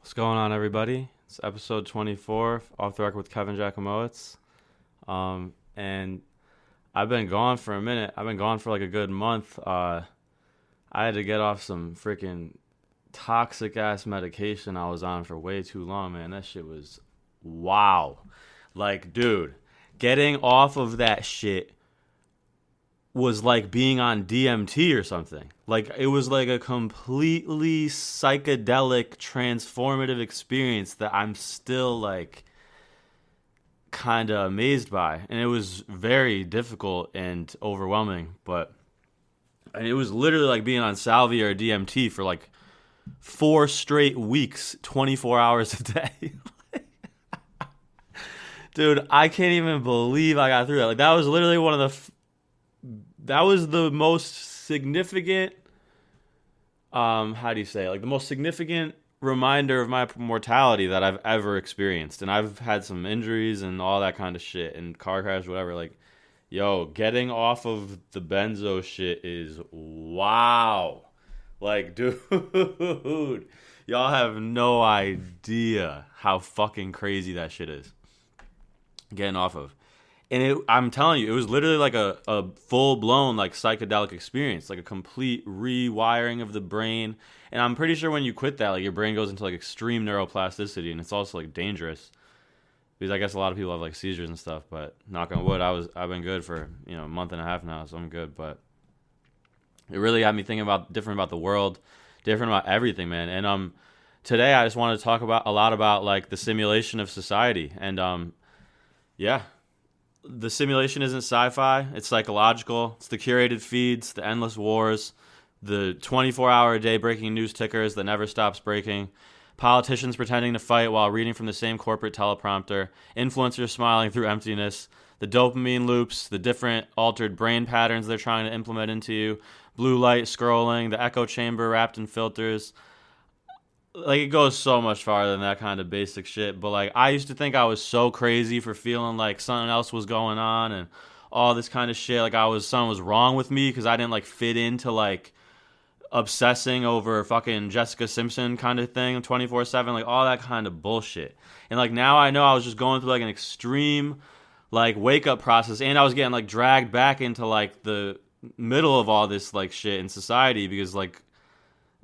What's going on, everybody? It's episode 24, Off the Record with k.Jachimowicz. And I've been gone for a minute. I've been gone for like a good month. I had to get off some freaking toxic-ass medication I was on for way too long, man. That shit was wow. Like, dude, getting off of that shit was like being on DMT or something. Like, it was like a completely psychedelic, transformative experience that I'm still like kind of amazed by. And it was very difficult and overwhelming, and it was literally like being on salvia or DMT for like 4 straight weeks, 24 hours a day. Dude, I can't even believe I got through that. Like, that was literally one of that was the most significant, how do you say it? Like, the most significant reminder of my mortality that I've ever experienced. And I've had some injuries and all that kind of shit and car crash, whatever. Like, yo, getting off of the benzo shit is wow. Like, dude, y'all have no idea how fucking crazy that shit is. Getting off of. And I'm telling you, it was literally like a full-blown like psychedelic experience, like a complete rewiring of the brain. And I'm pretty sure when you quit that, like, your brain goes into like extreme neuroplasticity, and it's also like dangerous because I guess a lot of people have like seizures and stuff. But knock on wood, I've been good for a month and a half now, so I'm good. But it really got me thinking about different about the world, different about everything, man. And today I just wanted to talk about a lot about like the simulation of society. And yeah. The simulation isn't sci-fi. It's psychological. It's the curated feeds, the endless wars, the 24-hour-a-day breaking news tickers that never stops breaking, politicians pretending to fight while reading from the same corporate teleprompter, influencers smiling through emptiness, the dopamine loops, the different altered brain patterns they're trying to implement into you, blue light scrolling, the echo chamber wrapped in filters. Like, it goes so much farther than that kind of basic shit. But like, I used to think I was so crazy for feeling like something else was going on and all this kind of shit. Like, something was wrong with me because I didn't like fit into like obsessing over fucking Jessica Simpson kind of thing 24/7, like all that kind of bullshit. And like, now I know I was just going through like an extreme like wake up process, and I was getting like dragged back into like the middle of all this like shit in society because like,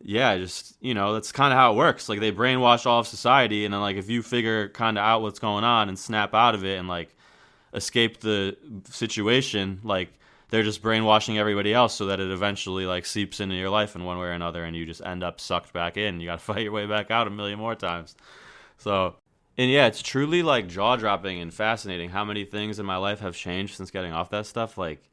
yeah, just, that's kind of how it works. Like, they brainwash all of society, and then, like, if you figure kind of out what's going on and snap out of it and, like, escape the situation, like, they're just brainwashing everybody else so that it eventually, like, seeps into your life in one way or another, and you just end up sucked back in. You got to fight your way back out a million more times. So, and yeah, it's truly, like, jaw-dropping and fascinating how many things in my life have changed since getting off that stuff. Like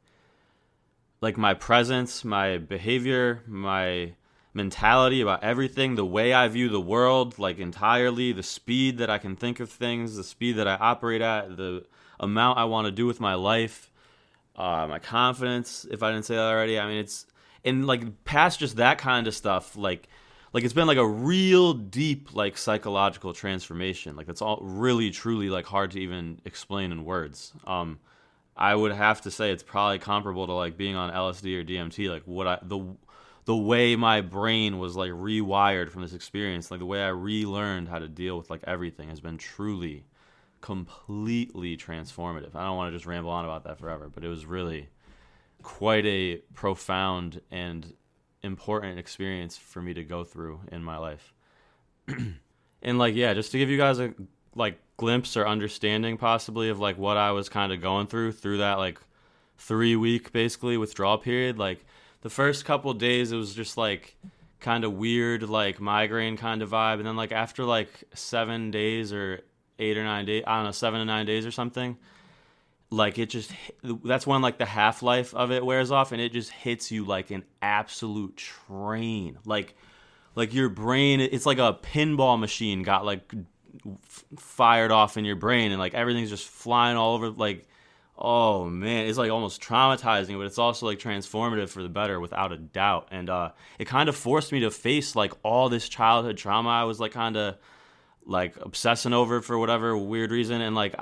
my presence, my behavior, my mentality about everything, the way I view the world, like, entirely, the speed that I can think of things, the speed that I operate at, the amount I want to do with my life, my confidence, if I didn't say that already. I mean, it's, and like, past just that kind of stuff, like it's been like a real deep, like, psychological transformation. Like, it's all really, truly, like, hard to even explain in words. I would have to say it's probably comparable to like being on LSD or DMT, like the way my brain was like rewired from this experience, like the way I relearned how to deal with like everything has been truly, completely transformative. I don't want to just ramble on about that forever, but it was really quite a profound and important experience for me to go through in my life. And like, yeah, just to give you guys a like glimpse or understanding possibly of like what I was kind of going through that like 3-week basically withdrawal period. Like, the first couple of days, it was just, like, kind of weird, like, migraine kind of vibe. And then, like, after, like, 7 days or 8 or 9 days, I don't know, 7 to 9 days or something, like, it just, that's when, like, the half-life of it wears off, and it just hits you like an absolute train. Like your brain, it's like a pinball machine got, like, fired off in your brain, and, like, everything's just flying all over, like, oh man, it's like almost traumatizing, but it's also like transformative for the better, without a doubt. And it kind of forced me to face like all this childhood trauma I was like kind of like obsessing over for whatever weird reason, and like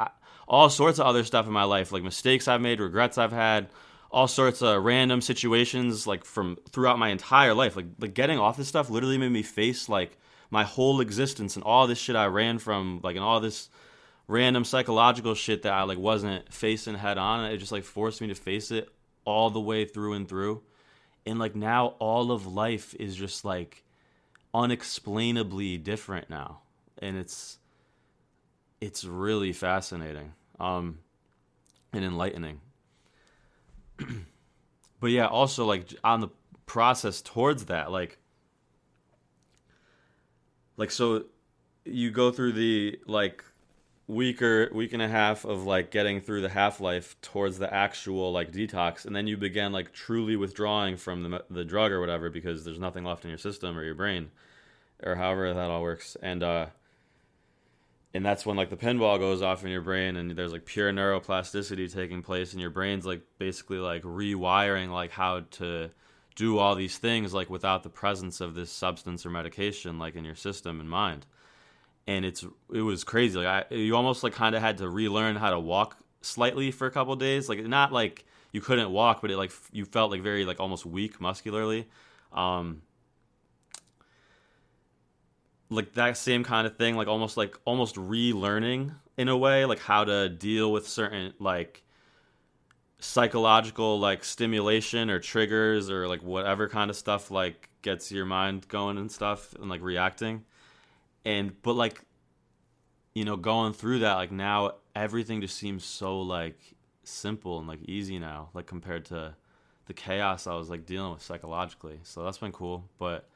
all sorts of other stuff in my life, like mistakes I've made, regrets I've had, all sorts of random situations like from throughout my entire life. Like getting off this stuff literally made me face like my whole existence and all this shit I ran from, like, and all this random psychological shit that I like wasn't facing head on. It just like forced me to face it all the way through and through. And like now all of life is just like unexplainably different now. And it's really fascinating and enlightening. But yeah, also like on the process towards that, like so you go through the like week and a half of like getting through the half-life towards the actual like detox, and then you begin like truly withdrawing from the drug or whatever, because there's nothing left in your system or your brain or however that all works. And that's when like the pinball goes off in your brain, and there's like pure neuroplasticity taking place, and your brain's like basically like rewiring like how to do all these things like without the presence of this substance or medication like in your system and mind. And it was crazy. Like you almost like kind of had to relearn how to walk slightly for a couple of days. Like not like you couldn't walk, but it like you felt like very like almost weak muscularly. Like that same kind of thing, like almost relearning in a way, like how to deal with certain like psychological like stimulation or triggers or like whatever kind of stuff like gets your mind going and stuff and like reacting. But like, you know, going through that, like now everything just seems so like simple and like easy now, like compared to the chaos I was like dealing with psychologically. So that's been cool. But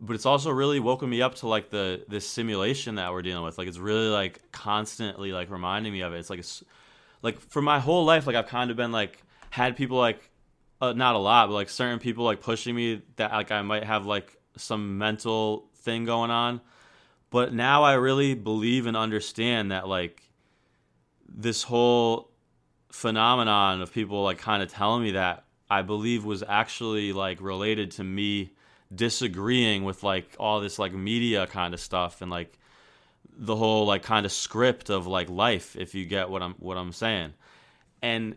it's also really woken me up to like this simulation that we're dealing with. Like it's really like constantly like reminding me of it. It's like for my whole life, like I've kind of been like had people like not a lot, but like certain people like pushing me that like I might have like some mental thing going on. But now I really believe and understand that like this whole phenomenon of people like kind of telling me that, I believe was actually like related to me disagreeing with like all this like media kind of stuff and like the whole like kind of script of like life, if you get what I'm saying. And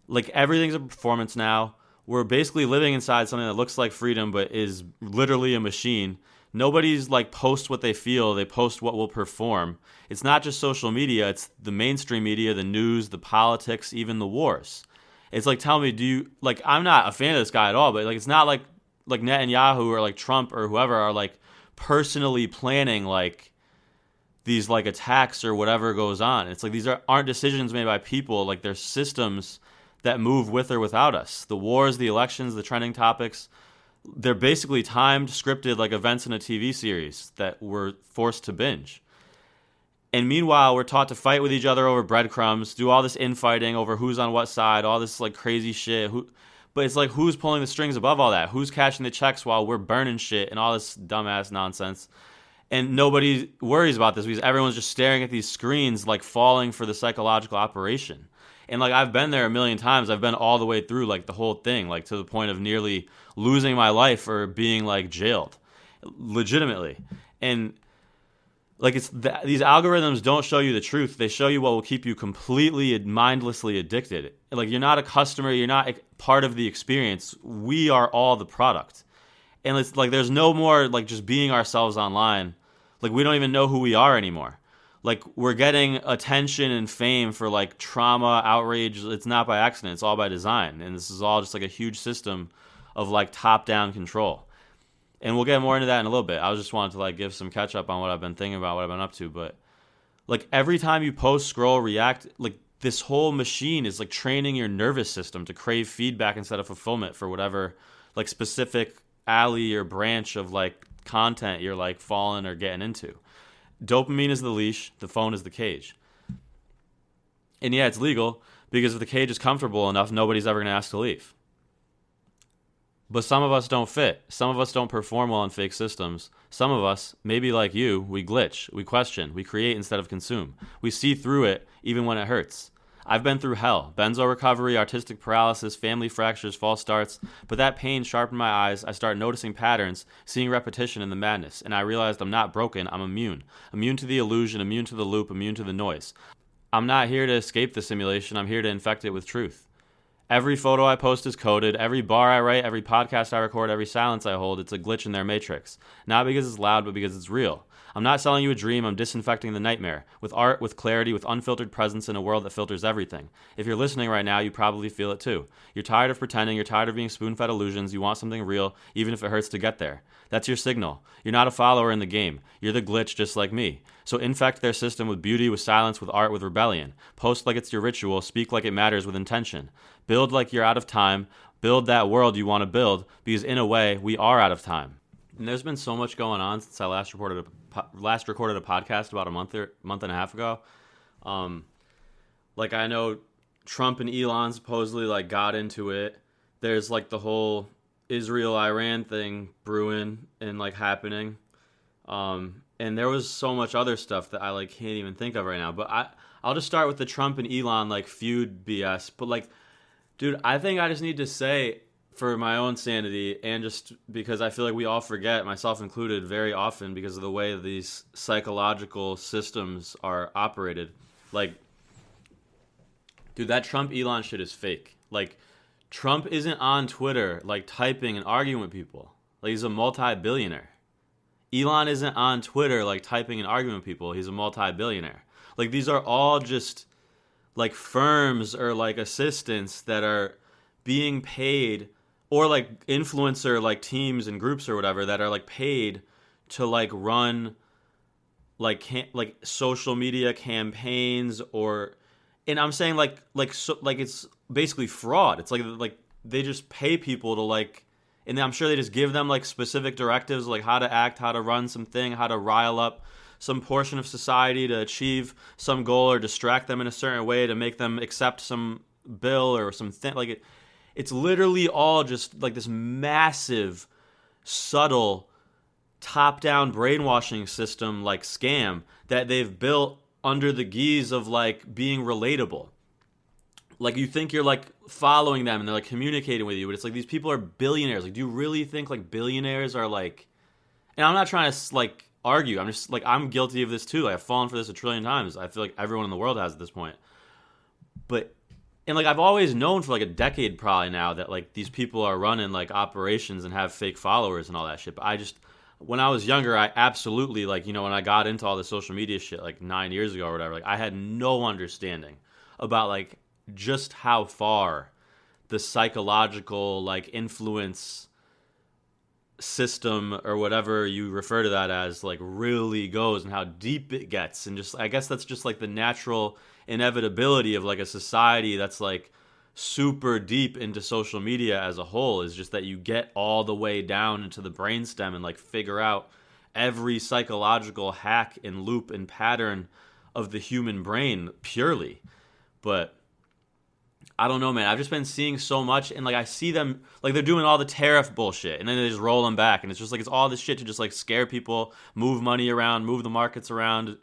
like everything's a performance now. We're basically living inside something that looks like freedom but is literally a machine. Nobody's like post what they feel, they post what will perform. It's not just social media, it's the mainstream media, the news, the politics, even the wars. It's like, tell me, do you like, I'm not a fan of this guy at all, but like it's not like Netanyahu or like Trump or whoever are like personally planning like these like attacks or whatever goes on. It's like these aren't decisions made by people, like they're systems that move with or without us. The wars, the elections, the trending topics, they're basically timed, scripted like events in a TV series that we're forced to binge. And meanwhile, we're taught to fight with each other over breadcrumbs, do all this infighting over who's on what side, all this like crazy shit. But it's like, who's pulling the strings above all that? Who's cashing the checks while we're burning shit and all this dumbass nonsense? And nobody worries about this because everyone's just staring at these screens like falling for the psychological operation. And like I've been there a million times. I've been all the way through like the whole thing, like to the point of nearly losing my life or being like jailed, legitimately. And like these algorithms don't show you the truth. They show you what will keep you completely mindlessly addicted. Like you're not a customer. You're not part of the experience. We are all the product. And it's like there's no more like just being ourselves online. Like we don't even know who we are anymore. Like we're getting attention and fame for like trauma, outrage. It's not by accident. It's all by design. And this is all just like a huge system of like top-down control. And we'll get more into that in a little bit. I just wanted to like give some catch up on what I've been thinking about, what I've been up to. But like every time you post, scroll, react, like this whole machine is like training your nervous system to crave feedback instead of fulfillment for whatever like specific alley or branch of like content you're like falling or getting into. Dopamine is the leash, the phone is the cage. And yeah, it's legal because if the cage is comfortable enough, nobody's ever going to ask to leave. But some of us don't fit. Some of us don't perform well in fake systems. Some of us, maybe like you, we glitch, we question, we create instead of consume. We see through it even when it hurts. I've been through hell, benzo recovery, artistic paralysis, family fractures, false starts, but that pain sharpened my eyes. I started noticing patterns, seeing repetition in the madness, and I realized I'm not broken, I'm immune. Immune to the illusion, immune to the loop, immune to the noise. I'm not here to escape the simulation, I'm here to infect it with truth. Every photo I post is coded. Every bar I write, every podcast I record, every silence I hold, it's a glitch in their matrix. Not because it's loud, but because it's real. I'm not selling you a dream, I'm disinfecting the nightmare. With art, with clarity, with unfiltered presence in a world that filters everything. If you're listening right now, you probably feel it too. You're tired of pretending, you're tired of being spoon-fed illusions, you want something real, even if it hurts to get there. That's your signal. You're not a follower in the game. You're the glitch just like me. So infect their system with beauty, with silence, with art, with rebellion. Post like it's your ritual, speak like it matters with intention. Build like you're out of time. Build that world you want to build, because in a way, we are out of time. And there's been so much going on since I last recorded a podcast about a month and a half ago. Like I know Trump and Elon supposedly like got into it. There's like the whole Israel-Iran thing brewing and like happening. And there was so much other stuff that I like can't even think of right now. But I'll just start with the Trump and Elon like feud BS. But like, dude, I think I just need to say, for my own sanity and just because I feel like we all forget, myself included, very often because of the way these psychological systems are operated. Like, dude, that Trump Elon shit is fake. Like, Trump isn't on Twitter like typing and arguing with people. Like, he's a multi-billionaire. Elon isn't on Twitter like typing and arguing with people. He's a multi-billionaire. Like, these are all just like firms or like assistants that are being paid, or like influencer like teams and groups or whatever that are like paid to like run like social media campaigns, or, and I'm saying like it's basically fraud. It's like they just pay people to like, and I'm sure they just give them like specific directives like how to act, how to run something, how to rile up some portion of society to achieve some goal or distract them in a certain way to make them accept some bill or something. Like it's literally all just like this massive, subtle, top-down brainwashing system like scam that they've built under the guise of like being relatable. Like you think you're like following them and they're like communicating with you, but it's like these people are billionaires. Like, do you really think like billionaires are like? And I'm not trying to like argue. I'm just like, I'm guilty of this too. Like, I've fallen for this a trillion times. I feel like everyone in the world has at this point. But, and like I've always known for like a decade probably now that like these people are running like operations and have fake followers and all that shit. But I just, when I was younger, I absolutely like, you know, when I got into all the social media shit like 9 years ago or whatever, like I had no understanding about like just how far the psychological like influence system or whatever you refer to that as like really goes and how deep it gets. And just, I guess that's just like the natural inevitability of like a society that's like super deep into social media as a whole, is just that you get all the way down into the brainstem and like figure out every psychological hack and loop and pattern of the human brain purely. But I don't know, man. I've just been seeing so much, and like I see them, like they're doing all the tariff bullshit, and then they just roll them back, and it's just like it's all this shit to just like scare people, move money around, move the markets around,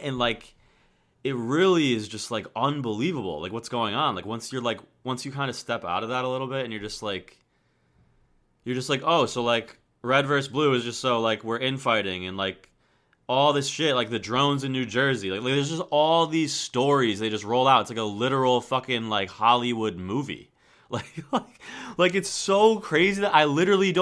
and like it really is just like unbelievable, like what's going on. Like once you kind of step out of that a little bit, and you're just like, oh, so like red versus blue is just so like we're infighting, and like all this shit, like the drones in New Jersey, like there's just all these stories they just roll out. It's like a literal fucking like Hollywood movie. Like it's so crazy that I literally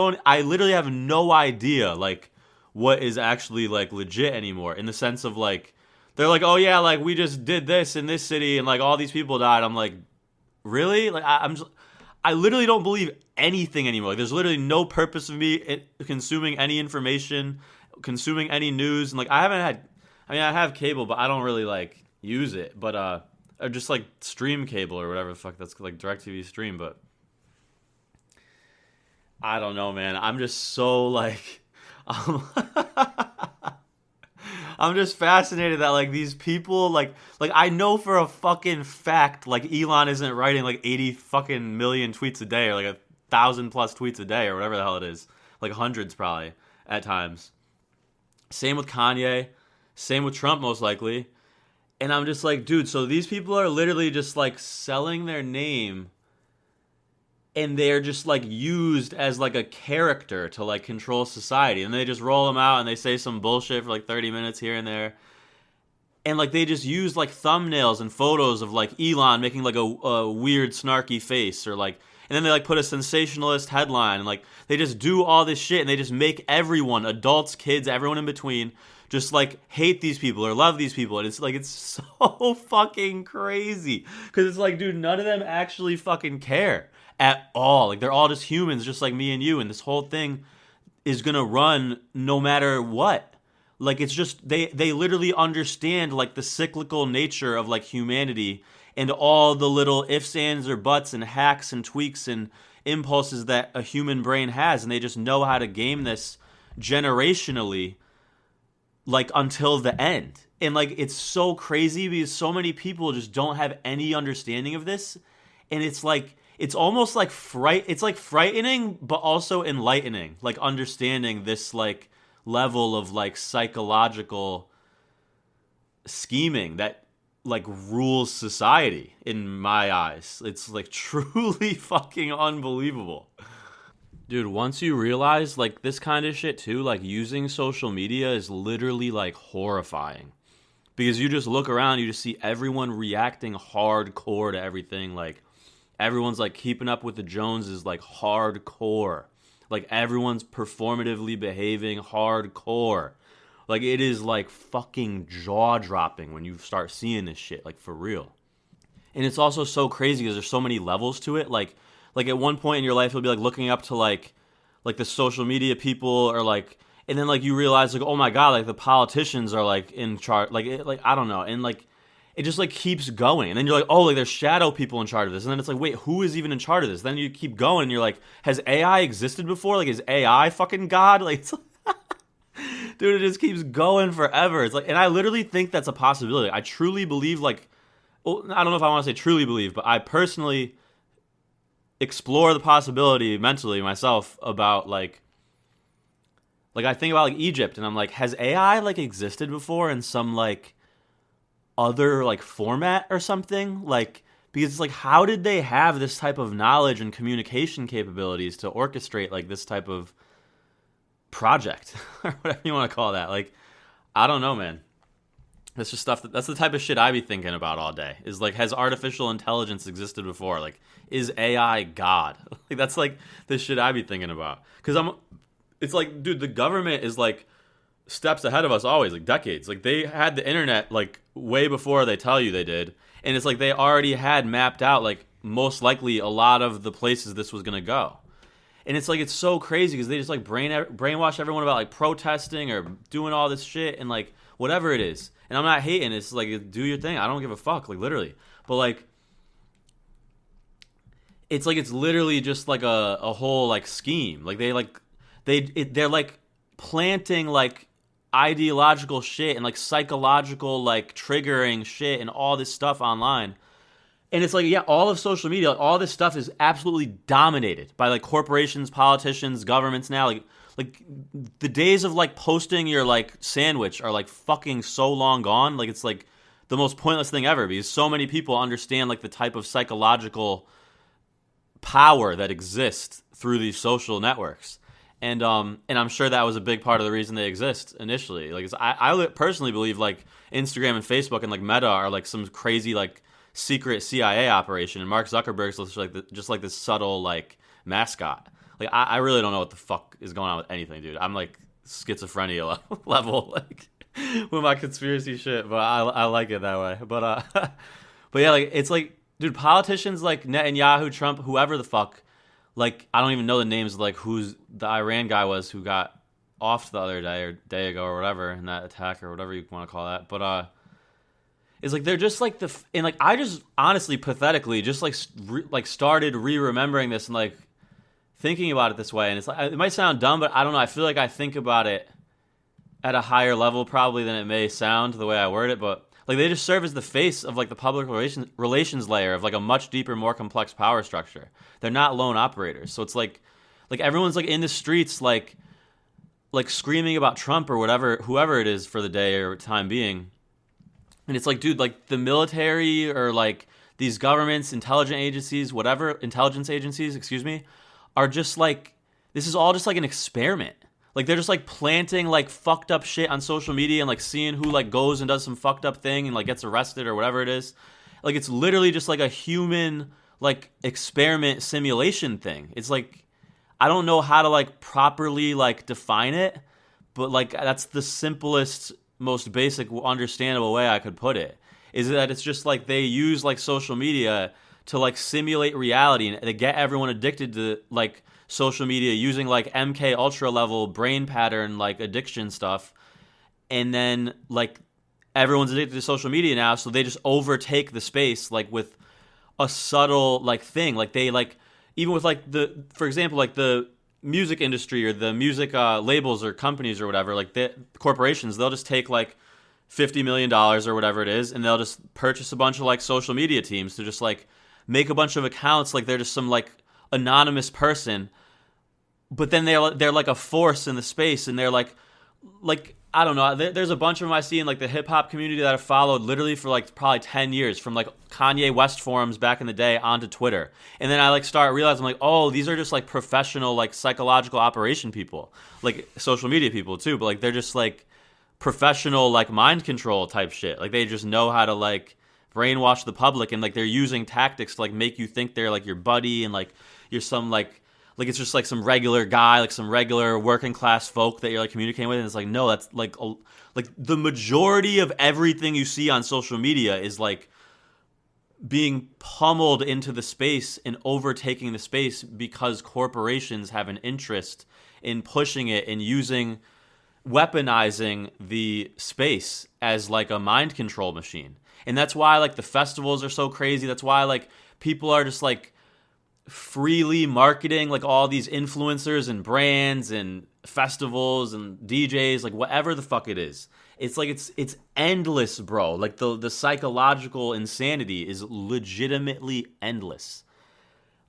have no idea like what is actually like legit anymore, in the sense of like they're like, oh yeah, like we just did this in this city and like all these people died. I'm like, really? Like I literally don't believe anything anymore. Like, there's literally no purpose of me consuming any information, consuming any news. And like I have cable, but I don't really like use it. But or just like stream cable or whatever the fuck, that's like DirecTV stream. But I don't know, man. I'm just so like I'm just fascinated that like these people like I know for a fucking fact like Elon isn't writing like 80 fucking million tweets a day, or like 1,000 plus tweets a day, or whatever the hell it is, like hundreds probably at times. Same with Kanye, same with Trump most likely. And I'm just like, dude, so these people are literally just like selling their name, and they're just like used as like a character to like control society. And they just roll them out and they say some bullshit for like 30 minutes here and there. and like they just use like thumbnails and photos of like Elon making like a weird snarky face, or like, and then they like put a sensationalist headline, and like they just do all this shit, and they just make everyone, adults, kids, everyone in between, just like hate these people or love these people. And it's like, it's so fucking crazy, because it's like, dude, none of them actually fucking care at all. Like they're all just humans just like me and you, and this whole thing is gonna run no matter what. Like it's just, they literally understand like the cyclical nature of like humanity, and all the little ifs, ands, or buts, and hacks and tweaks and impulses that a human brain has, and they just know how to game this generationally, like until the end. And like it's so crazy because so many people just don't have any understanding of this, and it's like, it's almost like it's like frightening but also enlightening, like understanding this like level of like psychological scheming that like rules society in my eyes. It's like truly fucking unbelievable. Dude, once you realize like this kind of shit too, like using social media is literally like horrifying, because you just look around, you just see everyone reacting hardcore to everything. Like everyone's like keeping up with the Joneses, like hardcore. Like everyone's performatively behaving hardcore. Like it is like fucking jaw-dropping when you start seeing this shit, like for real. And it's also so crazy because there's so many levels to it. Like at one point in your life, you'll be like looking up to like the social media people, or like, and then like you realize like, oh my god, like the politicians are like in charge. Like I don't know, and like it just like keeps going, and then you're like, oh, like there's shadow people in charge of this, and then it's like, wait, who is even in charge of this? Then you keep going, and you're like, has AI existed before? Like, is AI fucking God? Like, it's dude, it just keeps going forever. It's like, and I literally think that's a possibility. I truly believe, like, well, I don't know if I want to say truly believe, but I personally explore the possibility mentally myself about like I think about like Egypt, and I'm like, has AI like existed before in some like other like format or something? Like, because it's like, how did they have this type of knowledge and communication capabilities to orchestrate like this type of project or whatever you want to call that? Like, I don't know, man. That's just stuff that's the type of shit I be thinking about all day, is like, has artificial intelligence existed before? Like, is AI God? Like that's like the shit I be thinking about, because it's like, dude, the government is like steps ahead of us always, like decades. Like they had the internet like way before they tell you they did, and it's like they already had mapped out like most likely a lot of the places this was gonna go. And it's like, it's so crazy because they just like brainwash everyone about like protesting or doing all this shit, and like whatever it is. And I'm not hating, it's like, do your thing, I don't give a fuck, like literally. But like it's like, it's literally just like a whole like scheme. Like they're like planting like ideological shit and like psychological like triggering shit and all this stuff online. And it's like, yeah, all of social media, like all this stuff is absolutely dominated by like corporations, politicians, governments now. Like the days of like posting your like sandwich are like fucking so long gone. Like it's like the most pointless thing ever, because so many people understand like the type of psychological power that exists through these social networks. And I'm sure that was a big part of the reason they exist initially. Like I personally believe like Instagram and Facebook and like Meta are like some crazy like secret CIA operation, and Mark Zuckerberg's just like this subtle like mascot. Like I really don't know what the fuck is going on with anything, dude. I'm like schizophrenia level like with my conspiracy shit, but I like it that way. But but yeah, like it's like, dude, politicians like Netanyahu, Trump, whoever the fuck. Like, I don't even know the names of, like, who's the Iran guy was who got off the other day or day ago or whatever in that attack or whatever you want to call that. But, it's like, they're just, like, and, like, I just, honestly, pathetically, just, like, started re-remembering this and, like, thinking about it this way. And it's like, it might sound dumb, but I don't know. I feel like I think about it at a higher level probably than it may sound the way I word it. But, like, they just serve as the face of, like, the public relations layer of, like, a much deeper, more complex power structure. They're not lone operators. So it's like everyone's, like, in the streets, like screaming about Trump or whatever, whoever it is for the day or time being. And it's like, dude, like, the military or, like, these governments, intelligence agencies, are just, like, this is all just, like, an experiment. Like they're just like planting like fucked up shit on social media and like seeing who like goes and does some fucked up thing and like gets arrested or whatever it is. Like it's literally just like a human like experiment simulation thing. It's like I don't know how to like properly like define it, but like that's the simplest, most basic, understandable way I could put it. Is that it's just like they use like social media to like simulate reality and they get everyone addicted to like social media using like MK Ultra level brain pattern like addiction stuff, and then like everyone's addicted to social media now, so they just overtake the space like with a subtle like thing. Like they like even with like the, for example, like the music industry or the music labels or companies or whatever, like the corporations, they'll just take like $50 million or whatever it is, and they'll just purchase a bunch of like social media teams to just like make a bunch of accounts like they're just some like anonymous person, but then they're like a force in the space, and they're like I don't know. There's a bunch of them I see in like the hip hop community that I've followed literally for like probably 10 years, from like Kanye West forums back in the day onto Twitter. And then I like start realizing like, oh, these are just like professional like psychological operation people, like social media people too, but like they're just like professional like mind control type shit. Like they just know how to like brainwash the public, and like they're using tactics to like make you think they're like your buddy and like you're some like it's just like some regular guy, like some regular working class folk that you're like communicating with, and it's like, no, that's like the majority of everything you see on social media is like being pummeled into the space and overtaking the space because corporations have an interest in pushing it and weaponizing the space as like a mind control machine. And that's why like the festivals are so crazy. That's why like people are just like freely marketing like all these influencers and brands and festivals and DJs, like whatever the fuck it is. It's like it's endless, bro. Like the psychological insanity is legitimately endless.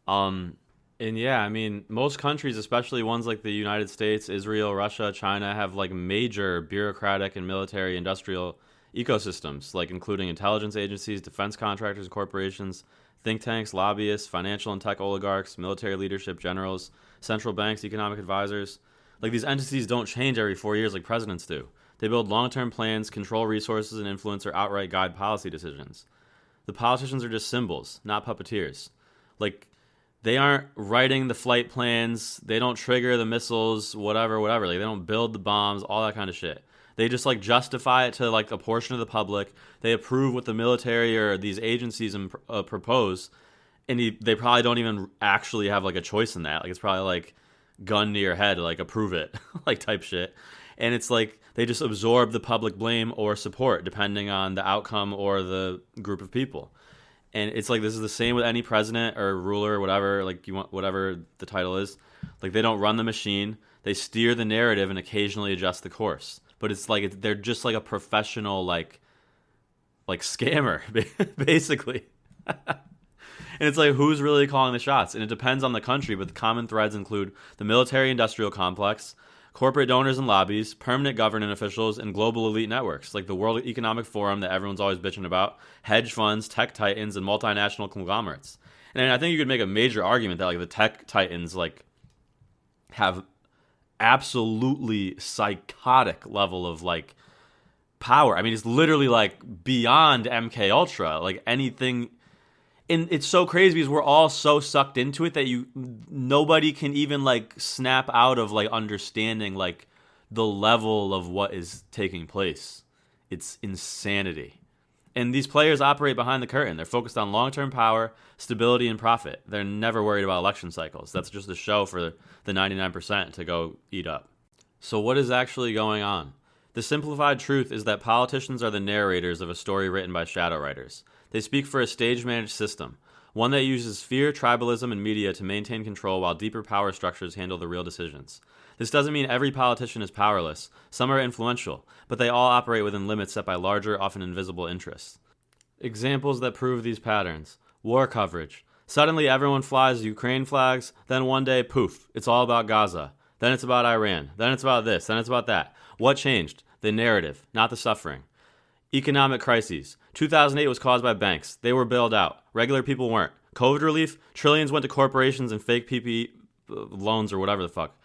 And yeah, I mean, most countries, especially ones like the United States, Israel, Russia, China, have like major bureaucratic and military industrial ecosystems, like including intelligence agencies, defense contractors and corporations, think tanks, lobbyists, financial and tech oligarchs, military leadership, generals, central banks, economic advisors. Like these entities don't change every 4 years like presidents do. They build long-term plans, control resources, and influence or outright guide policy decisions. The politicians are just symbols, not puppeteers. Like, they aren't writing the flight plans, they don't trigger the missiles, whatever. Like, they don't build the bombs, all that kind of shit. They just like justify it to like a portion of the public. They approve what the military or these agencies propose, and they probably don't even actually have like a choice in that. Like it's probably like gun to your head, like approve it, like type shit. And it's like they just absorb the public blame or support depending on the outcome or the group of people. And it's like this is the same with any president or ruler or whatever, like you want, whatever the title is. Like they don't run the machine. They steer the narrative and occasionally adjust the course. But it's like they're just like a professional like scammer, basically. And it's like, who's really calling the shots? And it depends on the country, but the common threads include the military-industrial complex, corporate donors and lobbies, permanent government officials, and global elite networks, like the World Economic Forum that everyone's always bitching about, hedge funds, tech titans, and multinational conglomerates. And I think you could make a major argument that like the tech titans like have absolutely psychotic level of like power. I mean, it's literally like beyond MK Ultra, like anything. And it's so crazy because we're all so sucked into it that nobody can even like snap out of like understanding like the level of what is taking place. It's insanity. And these players operate behind the curtain. They're focused on long-term power, stability, and profit. They're never worried about election cycles. That's just a show for the 99% to go eat up. So what is actually going on? The simplified truth is that politicians are the narrators of a story written by shadow writers. They speak for a stage-managed system, one that uses fear, tribalism, and media to maintain control while deeper power structures handle the real decisions. This doesn't mean every politician is powerless. Some are influential, but they all operate within limits set by larger, often invisible interests. Examples that prove these patterns. War coverage. Suddenly everyone flies Ukraine flags, then one day, poof, it's all about Gaza. Then it's about Iran. Then it's about this. Then it's about that. What changed? The narrative, not the suffering. Economic crises. 2008 was caused by banks. They were bailed out. Regular people weren't. COVID relief, trillions went to corporations and fake PPE loans or whatever the fuck.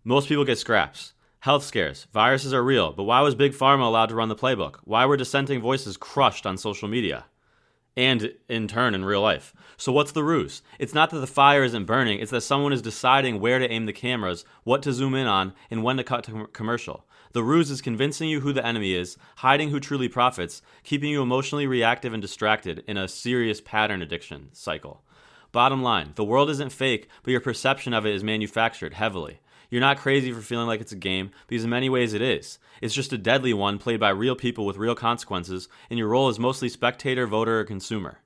Most people get scraps. Health scares. Viruses are real, but why was Big Pharma allowed to run the playbook? Why were dissenting voices crushed on social media? And in turn in real life. So what's the ruse? It's not that the fire isn't burning, it's that someone is deciding where to aim the cameras, what to zoom in on, and when to cut to commercial. The ruse is convincing you who the enemy is, hiding who truly profits, keeping you emotionally reactive and distracted in a serious pattern addiction cycle. Bottom line, the world isn't fake, but your perception of it is manufactured heavily. You're not crazy for feeling like it's a game, because in many ways it is. It's just a deadly one played by real people with real consequences, and your role is mostly spectator, voter, or consumer.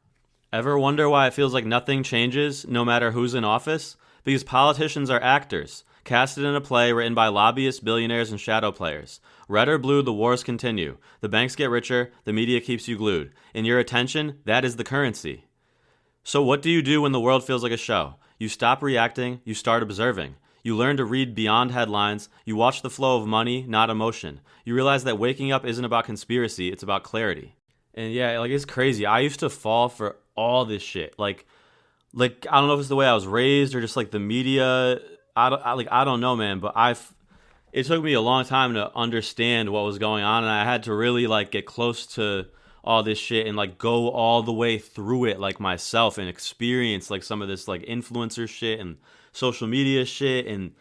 Ever wonder why it feels like nothing changes, no matter who's in office? Because politicians are actors, casted in a play written by lobbyists, billionaires, and shadow players. Red or blue, the wars continue. The banks get richer, the media keeps you glued. In your attention, that is the currency. So what do you do when the world feels like a show? You stop reacting, you start observing. You learn to read beyond headlines. You watch the flow of money, not emotion. You realize that waking up isn't about conspiracy, it's about clarity. And yeah, like it's crazy. I used to fall for all this shit. Like I don't know if it's the way I was raised or just like the media. I don't know, man. But it took me a long time to understand what was going on, and I had to really like get close to all this shit and like go all the way through it like myself and experience like some of this like influencer shit and social media shit and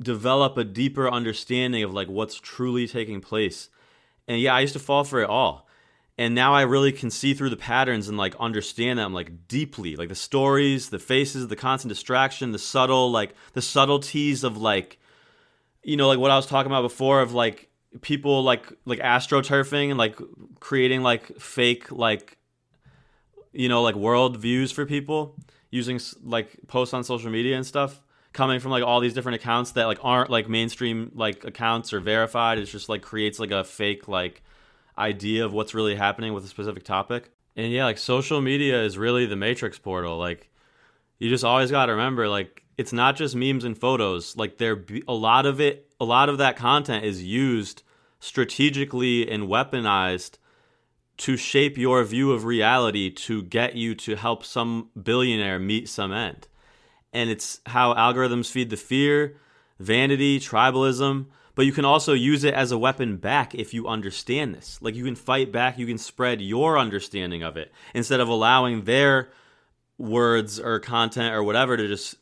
develop a deeper understanding of like what's truly taking place. And yeah, I used to fall for it all. And now I really can see through the patterns and like understand them like deeply, like the stories, the faces, the constant distraction, the subtleties of like, you know, like what I was talking about before of like people like astroturfing and like creating like fake like, you know, like world views for people using like posts on social media and stuff coming from like all these different accounts that like aren't like mainstream like accounts or verified. It's just like creates like a fake like idea of what's really happening with a specific topic. And yeah, like social media is really the matrix portal. Like you just always got to remember like it's not just memes and photos. Like a lot of that content is used strategically and weaponized to shape your view of reality to get you to help some billionaire meet some end. And it's how algorithms feed the fear, vanity, tribalism, but you can also use it as a weapon back if you understand this. Like you can fight back, you can spread your understanding of it instead of allowing their words or content or whatever to just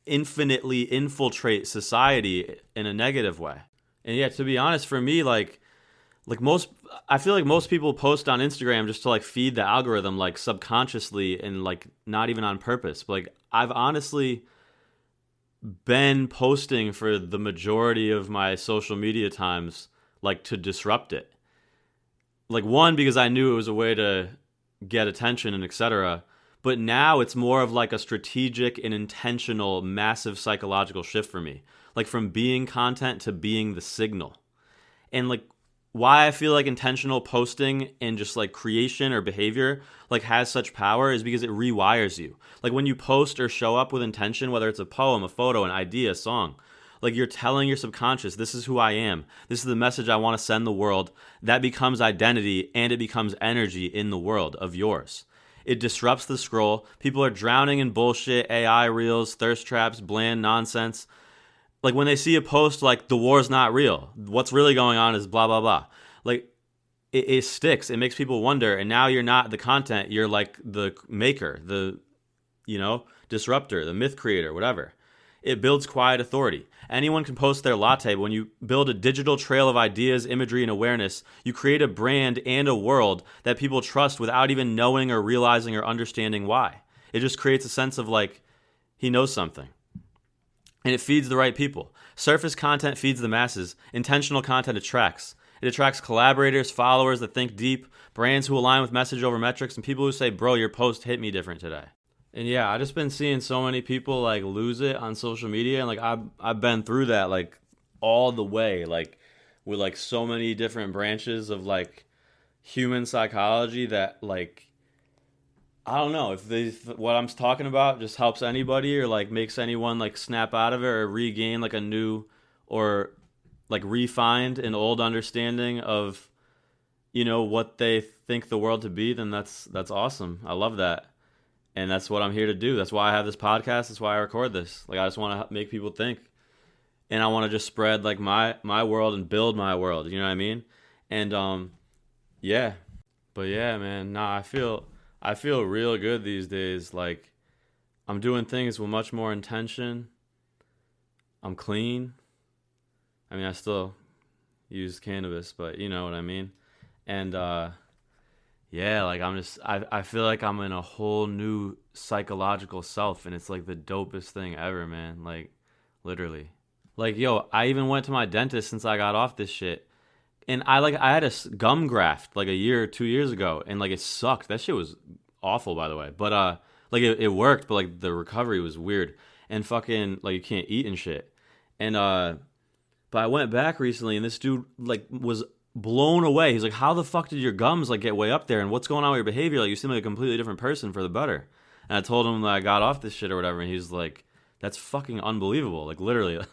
infinitely infiltrate society in a negative way. And yeah, to be honest, for me, I feel like most people post on Instagram just to like feed the algorithm like subconsciously and like not even on purpose. But like I've honestly been posting for the majority of my social media times like to disrupt it. Like one, because I knew it was a way to get attention and etc. But now it's more of like a strategic and intentional massive psychological shift for me. Like from being content to being the signal. And like why I feel like intentional posting and just like creation or behavior like has such power is because it rewires you. Like when you post or show up with intention, whether it's a poem, a photo, an idea, a song, like you're telling your subconscious, this is who I am. This is the message I want to send the world. That becomes identity and it becomes energy in the world of yours. It disrupts the scroll. People are drowning in bullshit, AI reels, thirst traps, bland nonsense. Like when they see a post like the war's not real, what's really going on is blah, blah, blah. Like it sticks. It makes people wonder. And now you're not the content. You're like the maker, the, you know, disruptor, the myth creator, whatever. It builds quiet authority. Anyone can post their latte, but when you build a digital trail of ideas, imagery, and awareness, you create a brand and a world that people trust without even knowing or realizing or understanding why. It just creates a sense of like, he knows something. And it feeds the right people. Surface content feeds the masses. Intentional content attracts. It attracts collaborators, followers that think deep, brands who align with message over metrics, and people who say, bro, your post hit me different today. And yeah, I've just been seeing so many people like lose it on social media. And like I've been through that like all the way, like with like so many different branches of like human psychology that like, I don't know if what I'm talking about just helps anybody or like makes anyone like snap out of it or regain like a new or like refined an old understanding of, you know, what they think the world to be, then that's awesome. I love that. And that's what I'm here to do. That's why I have this podcast. That's why I record this. Like I just want to make people think. and I want to just spread like my world and build my world. You know what I mean? And yeah, but yeah, man. Nah, I feel real good these days. Like I'm doing things with much more intention. I'm clean. I mean, I still use cannabis, but you know what I mean. And yeah, like I feel like I'm in a whole new psychological self, and it's like the dopest thing ever, man. Like literally. Like yo, I even went to my dentist since I got off this shit. And I had a gum graft like a year or 2 years ago, and like it sucked. That shit was awful, by the way. But like it worked, but like the recovery was weird, and fucking like you can't eat and shit. And but I went back recently, and this dude like was blown away. He's like, "How the fuck did your gums like get way up there? And what's going on with your behavior? Like you seem like a completely different person for the better." And I told him that I got off this shit or whatever, and he's like, "That's fucking unbelievable!" Like literally.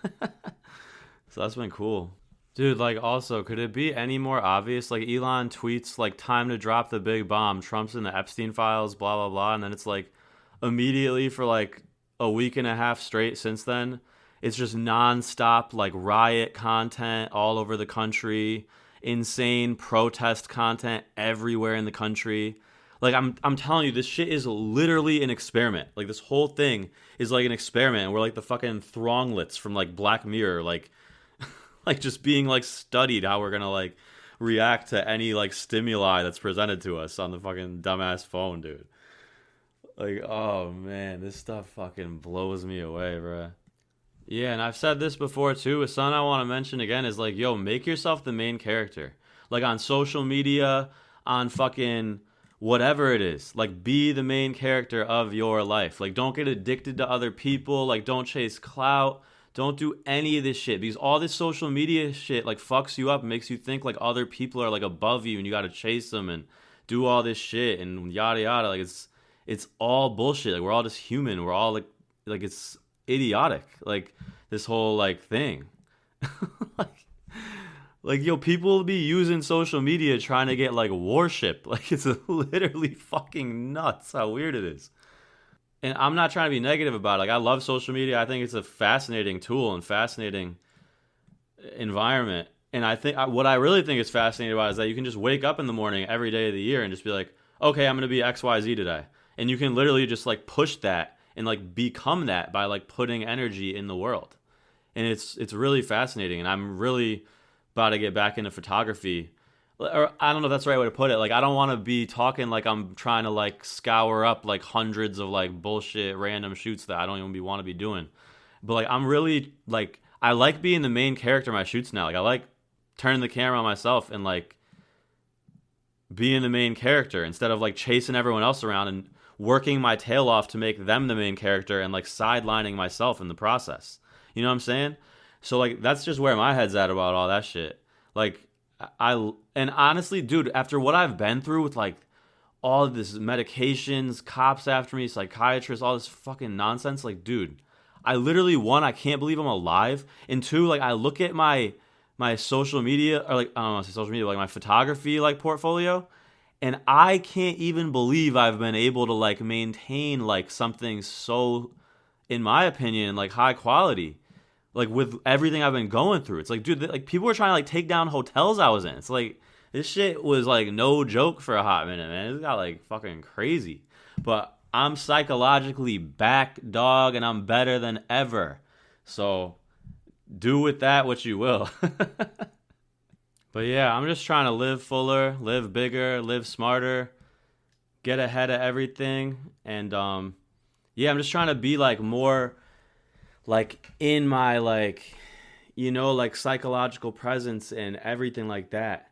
So that's been cool. Dude, like also, could it be any more obvious? Like Elon tweets like time to drop the big bomb, Trump's in the Epstein files, blah blah blah, and then it's like immediately for like a week and a half straight since then, it's just nonstop like riot content all over the country, insane protest content everywhere in the country. Like I'm telling you, this shit is literally an experiment. Like this whole thing is like an experiment, and we're like the fucking Thronglets from like Black Mirror, like like just being like studied how we're gonna like react to any like stimuli that's presented to us on the fucking dumbass phone, dude. Like, oh man, this stuff fucking blows me away, bro. Yeah, and I've said this before too. Something I want to mention again is like, yo, make yourself the main character. Like on social media, on fucking whatever it is. Like be the main character of your life. Like don't get addicted to other people. Like don't chase clout. Don't do any of this shit because all this social media shit like fucks you up, makes you think like other people are like above you and you got to chase them and do all this shit and yada yada. Like it's all bullshit. Like we're all just human. We're all like it's idiotic. Like this whole like thing. like like yo, people will be using social media trying to get like worship. Like it's literally fucking nuts how weird it is. And I'm not trying to be negative about it. Like I love social media. I think it's a fascinating tool and fascinating environment. And I think what I really think is fascinating about it is that you can just wake up in the morning every day of the year and just be like, okay, I'm going to be XYZ today. And you can literally just like push that and like become that by like putting energy in the world. And it's really fascinating. And I'm really about to get back into photography. Or I don't know if that's the right way to put it. Like I don't want to be talking like I'm trying to like scour up like hundreds of like bullshit random shoots that I don't even want to be doing. But like I'm really like I like being the main character in my shoots now. Like I like turning the camera on myself and like being the main character instead of like chasing everyone else around and working my tail off to make them the main character and like sidelining myself in the process. You know what I'm saying? So like that's just where my head's at about all that shit. Like and honestly, dude, after what I've been through with like all of this medications, cops after me, psychiatrists, all this fucking nonsense, like, dude, I literally, one, I can't believe I'm alive, and two, like, I look at my social media, or like, I don't want to say social media, but like my photography like portfolio, and I can't even believe I've been able to like maintain like something so, in my opinion, like high quality. Like with everything I've been going through, it's like, dude, like people were trying to like take down hotels I was in. It's like this shit was like no joke for a hot minute, man. It got like fucking crazy. But I'm psychologically back, dog, and I'm better than ever. So do with that what you will. But yeah, I'm just trying to live fuller, live bigger, live smarter, get ahead of everything, and yeah, I'm just trying to be like more like in my like like psychological presence and everything like that.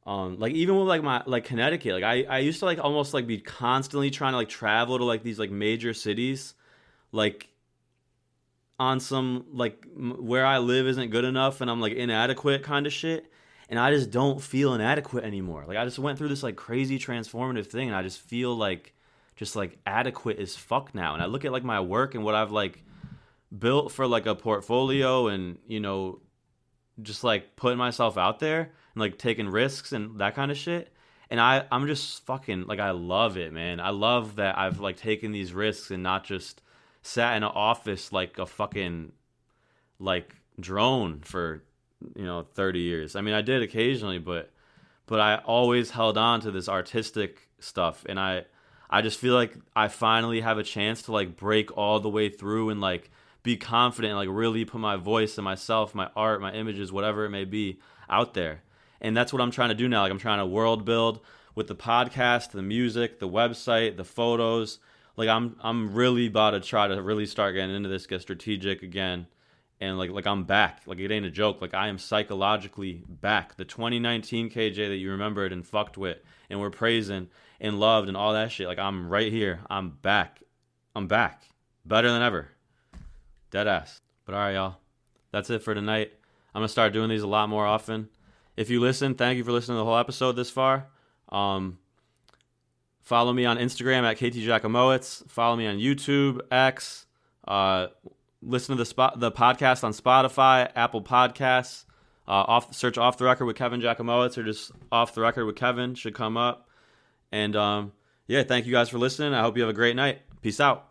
Like even with like my like Connecticut, like I used to like almost like be constantly trying to like travel to like these like major cities, like on some like where I live isn't good enough and I'm like inadequate kind of shit. And I just don't feel inadequate anymore. Like I just went through this like crazy transformative thing and I just feel like just like adequate as fuck now. And I look at like my work and what I've like built for like a portfolio and just like putting myself out there and like taking risks and that kind of shit, and I'm just fucking like I love it, man. I love that I've like taken these risks and not just sat in an office like a fucking like drone for 30 years. I mean, I did occasionally, but I always held on to this artistic stuff, and I just feel like I finally have a chance to like break all the way through and like be confident and like really put my voice and myself, my art, my images, whatever it may be, out there. And that's what I'm trying to do now. Like I'm trying to world build with the podcast, the music, the website, the photos. Like I'm really about to try to really start getting into this, get strategic again. And like I'm back. Like it ain't a joke. Like I am psychologically back. The 2019 KJ that you remembered and fucked with and were praising and loved and all that shit. Like I'm right here. I'm back. I'm back. Better than ever. Dead ass. But all right, y'all. That's it for tonight. I'm going to start doing these a lot more often. If you listen, thank you for listening to the whole episode this far. Follow me on Instagram at k.jachimowicz. Follow me on YouTube, X. Listen to the podcast on Spotify, Apple Podcasts. Search Off the Record with Kevin Jachimowicz or just Off the Record with Kevin should come up. And yeah, thank you guys for listening. I hope you have a great night. Peace out.